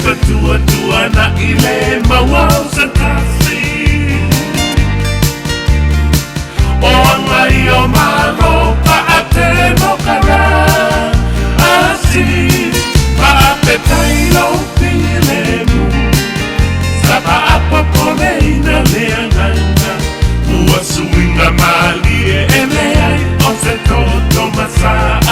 patua-tua na ile mawau sa kasi o ngai o malo pa atemo kara asi pa apetai lo pilemu sa pa apopone ina leanganga ua suinga mali e eleai o se toto masaa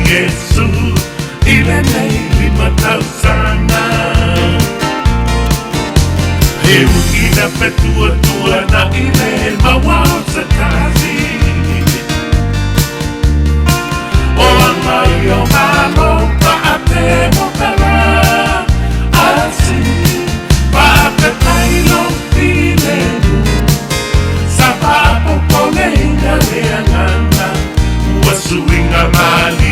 Yesu ile nei lima tau sana Heu ina petua-tua na ile mawau sa kasi O angai o malo pa atemo kara asi pa apetai lo pilemu sa pa apopone ina leangana ua suinga mali